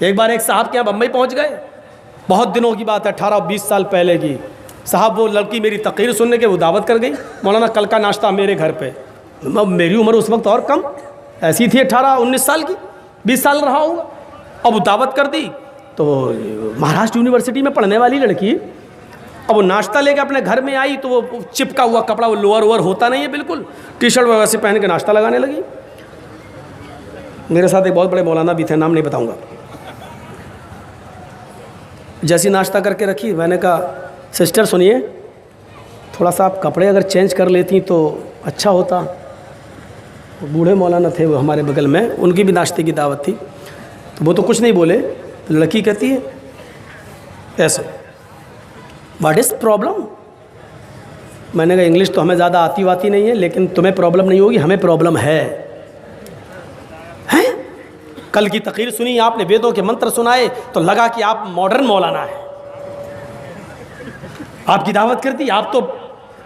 एक बार एक साहब के यहाँ बम्बई पहुँच गए, बहुत दिनों की बात है, 18-20 साल पहले की। साहब वो लड़की मेरी तकरीर सुनने के वो दावत कर गई, मौलाना कल का नाश्ता मेरे घर पे। मेरी उम्र उस वक्त और कम ऐसी थी, 18-19 साल की, 20 साल रहा होगा। अब वो दावत कर दी तो महाराष्ट्र यूनिवर्सिटी में पढ़ने वाली लड़की, अब वो नाश्ता लेके अपने घर में आई तो वो चिपका हुआ कपड़ा, वो लोअर वोअर होता नहीं है बिल्कुल, टी शर्ट वैसे पहन के नाश्ता लगाने लगी। मेरे साथ एक बहुत बड़े मौलाना भी थे, नाम नहीं बताऊंगा। जैसी नाश्ता करके रखी, मैंने कहा सिस्टर सुनिए, थोड़ा सा आप कपड़े अगर चेंज कर लेती तो अच्छा होता। बूढ़े मौलाना थे वो हमारे बगल में, उनकी भी नाश्ते की दावत थी, तो वो तो कुछ नहीं बोले। तो लड़की कहती है ऐसे, व्हाट इज़ प्रॉब्लम? मैंने कहा इंग्लिश तो हमें ज़्यादा आती वाती नहीं है, लेकिन तुम्हें प्रॉब्लम नहीं होगी, हमें प्रॉब्लम है। हैं? कल की तकरीर सुनी आपने, वेदों के मंत्र सुनाए, तो लगा कि आप मॉडर्न मौलाना है। आपकी दावत कर दी, आप तो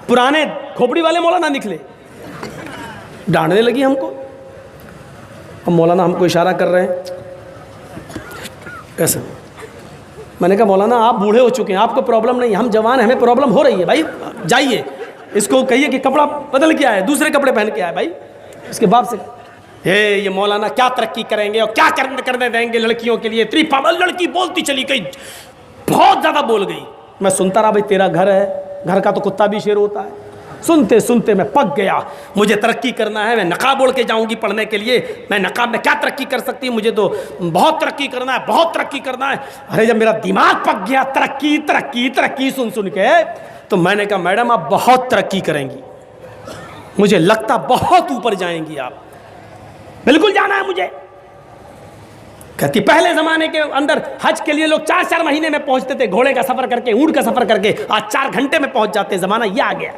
पुराने खोपड़ी वाले मौलाना निकले। डांटने लगी हमको। अब मौलाना हमको इशारा कर रहे हैं ऐसा। मैंने कहा मौलाना आप बूढ़े हो चुके हैं, आपको प्रॉब्लम नहीं, हम जवान हैं, हमें प्रॉब्लम हो रही है। भाई जाइए, इसको कहिए कि कपड़ा बदल के आए, दूसरे कपड़े पहन के आए। भाई इसके बाप से ये मौलाना क्या तरक्की करेंगे और क्या करने देंगे लड़कियों के लिए। इतनी पागल लड़की बोलती चली गई, बहुत ज़्यादा बोल गई। मैं सुनता रहा, भाई तेरा घर है, घर का तो कुत्ता भी शेर होता है। सुनते सुनते मैं पक गया, मुझे तरक्की करना है, मैं नकाब ओढ़ के जाऊंगी पढ़ने के लिए। मैं नकाब में क्या तरक्की कर सकती हूँ, मुझे तो बहुत तरक्की करना है, बहुत तरक्की करना है। अरे जब मेरा दिमाग पक गया तरक्की तरक्की तरक्की सुन सुन के, तो मैंने कहा मैडम आप बहुत तरक्की करेंगी, मुझे लगता बहुत ऊपर जाएंगी आप, बिल्कुल जाना है मुझे। कहती पहले ज़माने के अंदर हज के लिए लोग 4-4 महीने में पहुंचते थे, घोड़े का सफ़र करके, ऊँट का सफ़र करके। आज 4 घंटे में पहुंच जाते, ज़माना ये आ गया।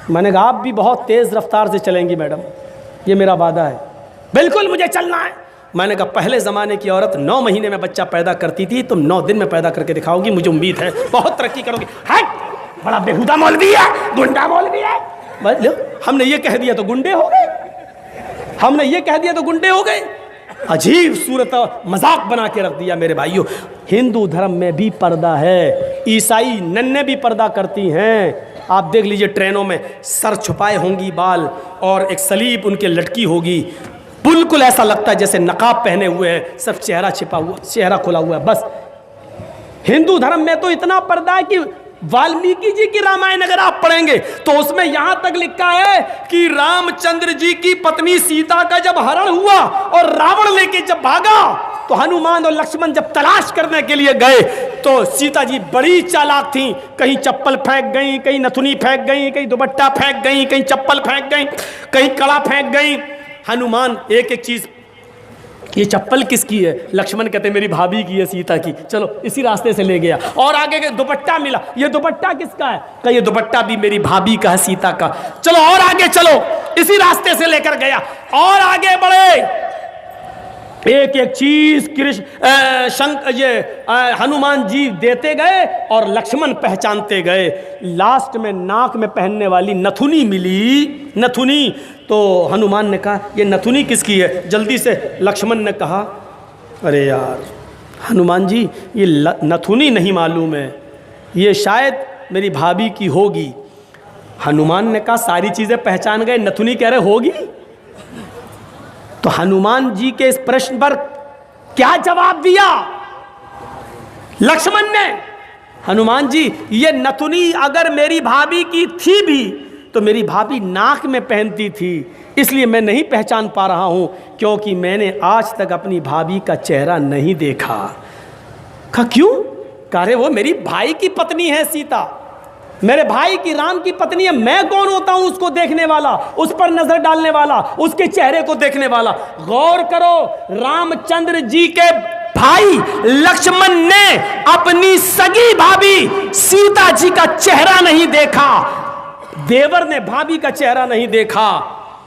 मैंने कहा आप भी बहुत तेज़ रफ्तार से चलेंगी मैडम, ये मेरा वादा है, बिल्कुल मुझे चलना है। मैंने कहा पहले ज़माने की औरत 9 महीने में बच्चा पैदा करती थी, तुम 9 दिन में पैदा करके दिखाओगी, मुझे उम्मीद है बहुत तरक्की करोगी। हट, बड़ा बेहुदा मौलवी है, गुंडा मौलवी है। हमने ये कह दिया तो गुंडे हो गए, हमने ये कह दिया तो गुंडे हो गए। अजीब सूरत मजाक बना के रख दिया। मेरे भाइयों, हिंदू धर्म में भी पर्दा है, ईसाई नन्हे भी पर्दा करती हैं। आप देख लीजिए ट्रेनों में सर छुपाए होंगी बाल, और एक सलीब उनके लटकी होगी, बिल्कुल ऐसा लगता है जैसे नकाब पहने हुए हैं, सब चेहरा छिपा हुआ, चेहरा खुला हुआ है। बस हिंदू धर्म में तो इतना पर्दा है कि वाल्मीकि जी की रामायण अगर आप पढ़ेंगे तो उसमें यहां तक लिखा है कि रामचंद्र जी की पत्नी सीता का जब हरण हुआ और रावण लेके जब भागा, तो हनुमान और लक्ष्मण जब तलाश करने के लिए गए तो सीता जी बड़ी चालाक थी, कहीं चप्पल फेंक गई, कहीं नथुनी फेंक गई, कहीं दुपट्टा फेंक गई, कहीं चप्पल फेंक गई, कहीं कड़ा फेंक गई। हनुमान एक एक चीज, ये चप्पल किसकी है? लक्ष्मण कहते मेरी भाभी की है, सीता की, चलो इसी रास्ते से ले गया। और आगे के दुपट्टा मिला, ये दुपट्टा किसका है? कहा ये दुपट्टा भी मेरी भाभी का है, सीता का। चलो और आगे चलो, इसी रास्ते से लेकर गया। और आगे बढ़े, एक एक चीज हनुमान जी देते गए और लक्ष्मण पहचानते गए। लास्ट में नाक में पहनने वाली नथुनी मिली, नथुनी। तो हनुमान ने कहा ये नथुनी किसकी है? जल्दी से लक्ष्मण ने कहा अरे यार हनुमान जी ये नथुनी नहीं मालूम है, ये शायद मेरी भाभी की होगी। हनुमान ने कहा सारी चीज़ें पहचान गए, नथुनी कह रहे होगी। तो हनुमान जी के इस प्रश्न पर क्या जवाब दिया लक्ष्मण ने? हनुमान जी ये नथुनी अगर मेरी भाभी की थी भी तो मेरी भाभी नाक में पहनती थी, इसलिए मैं नहीं पहचान पा रहा हूं, क्योंकि मैंने आज तक अपनी भाभी का चेहरा नहीं देखा। कहा क्यों? कह वो मेरी भाई की पत्नी है सीता, मेरे भाई की राम की पत्नी है, मैं कौन होता हूं उसको देखने वाला, उस पर नजर डालने वाला, उसके चेहरे को देखने वाला। गौर करो, रामचंद्र जी के भाई लक्ष्मण ने अपनी सगी भाभी सीता जी का चेहरा नहीं देखा, देवर ने भाभी का चेहरा नहीं देखा।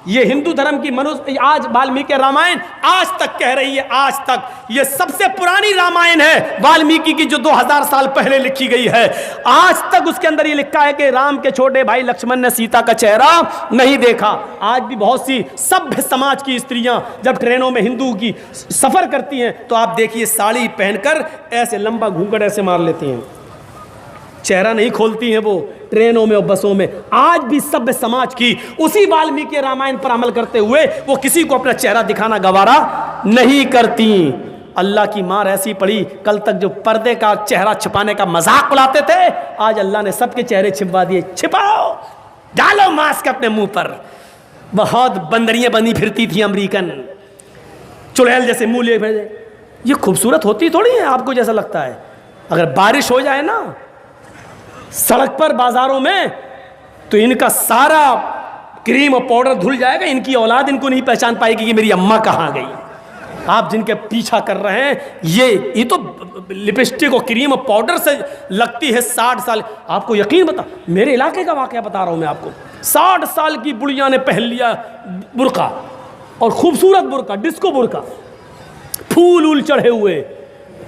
ये हिंदू धर्म की मनुष्य आज वाल्मीकि रामायण आज तक कह रही है, आज तक ये सबसे पुरानी रामायण है वाल्मीकि की, जो 2000 साल पहले लिखी गई है। आज तक उसके अंदर ये लिखा है कि राम के छोटे भाई लक्ष्मण ने सीता का चेहरा नहीं देखा। आज भी बहुत सी सभ्य समाज की स्त्रियां जब ट्रेनों में हिंदू की सफर करती हैं तो आप देखिए साड़ी पहनकर ऐसे लंबा घूंघट ऐसे मार लेती हैं, चेहरा नहीं खोलती हैं वो ट्रेनों में और बसों में। आज भी सभ्य समाज की उसी वाल्मीकि रामायण पर अमल करते हुए वो किसी को अपना चेहरा दिखाना गवारा नहीं करती। अल्लाह की मार ऐसी पड़ी, कल तक जो पर्दे का चेहरा छिपाने का मजाक उड़ाते थे, आज अल्लाह ने सबके चेहरे छिपवा दिए। छिपाओ, डालो मास्क अपने मुंह पर। बहुत बंदरियां बनी फिरती थी अमेरिकन, चुड़ैल जैसे मुंह लिए फिर। ये खूबसूरत होती थोड़ी है आपको जैसा लगता है। अगर बारिश हो जाए ना सड़क पर बाजारों में तो इनका सारा क्रीम और पाउडर धुल जाएगा, इनकी औलाद इनको नहीं पहचान पाएगी कि मेरी अम्मा कहाँ गई। आप जिनके पीछा कर रहे हैं ये तो लिपस्टिक और क्रीम और पाउडर से लगती है 60 साल। आपको यकीन बता, मेरे इलाके का वाकया बता रहा हूं मैं आपको। 60 साल की बुढ़िया ने पहन लिया बुर्का, और खूबसूरत बुर्का, डिस्को बुर्का, फूल उल चढ़े हुए।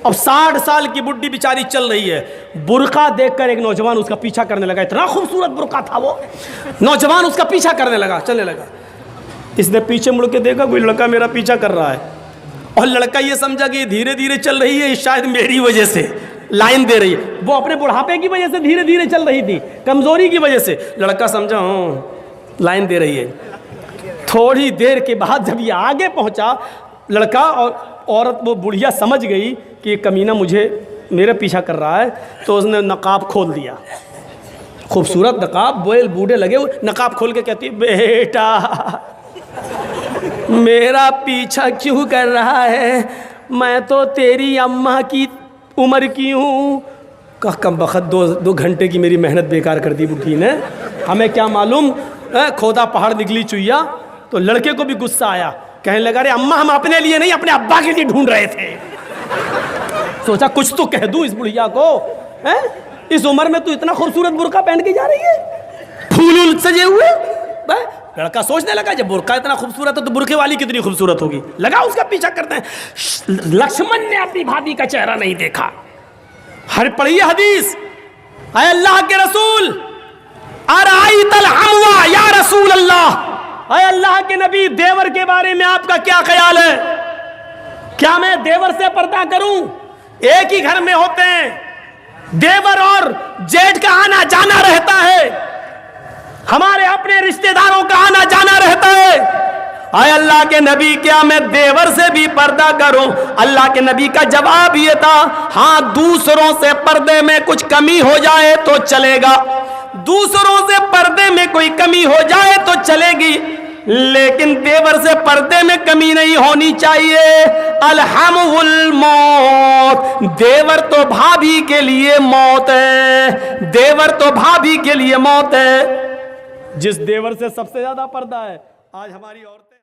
अब 60 साल की बुढ़ी बेचारी चल रही है, बुर्का देखकर एक नौजवान उसका पीछा करने लगा। इतना खूबसूरत बुर्का था वो, नौजवान उसका पीछा करने लगा, चलने लगा। इसने पीछे मुड़ के देखा कोई लड़का मेरा पीछा कर रहा है, और लड़का ये समझा कि धीरे धीरे चल रही है, शायद मेरी वजह से लाइन दे रही है। वो अपने बुढ़ापे की वजह से धीरे धीरे चल रही थी, कमजोरी की वजह से। लड़का समझा हाँ लाइन दे रही है। थोड़ी देर के बाद जब ये आगे पहुंचा, लड़का और औरत, वो बुढ़िया समझ गई कि कमीना मुझे मेरा पीछा कर रहा है, तो उसने नकाब खोल दिया। खूबसूरत नकाब, बोल बूढ़े लगे, नकाब खोल के कहती बेटा मेरा पीछा क्यों कर रहा है, मैं तो तेरी अम्मा की उम्र की हूँ। कम बखत 2 घंटे की मेरी मेहनत बेकार कर दी बुढ़ी ने, हमें क्या मालूम खोदा पहाड़ निकली चुईया। तो लड़के को भी गुस्सा आया, कहने लगा अरे अम्मा हम अपने लिए नहीं अपने अब्बा के लिए ढूंढ रहे थे। सोचा कुछ तो कह दूं इस बुढ़िया को, हैं? इस उम्र में तू इतना खूबसूरत बुर्का पहन के जा रही है, फूल सजे हुए। लड़का सोचने लगा जब बुर्का इतना खूबसूरत है तो बुर्के वाली कितनी खूबसूरत होगी, लगा उसका पीछा करते हैं। लक्ष्मण ने अपनी भाभी का चेहरा नहीं देखा। हर पढ़िए हदीस, ऐ अल्लाह के रसूल अराइतल हमवा या रसूल अल्लाह, ऐ अल्लाह के नबी देवर के बारे में आपका क्या ख्याल है? क्या मैं देवर से पर्दा करूं? एक ही घर में होते हैं, देवर और जेठ का आना जाना रहता है, हमारे अपने रिश्तेदारों का आना जाना रहता है। आय अल्लाह के नबी क्या मैं देवर से भी पर्दा करूं? अल्लाह के नबी का जवाब ये था, हाँ दूसरों से पर्दे में कुछ कमी हो जाए तो चलेगा, दूसरों से पर्दे में कोई कमी हो जाए तो चलेगी, लेकिन देवर से पर्दे में कमी नहीं होनी चाहिए। अलहमुल मौत, देवर तो भाभी के लिए मौत है, देवर तो भाभी के लिए मौत है। जिस देवर से सबसे ज्यादा पर्दा है आज हमारी औरतें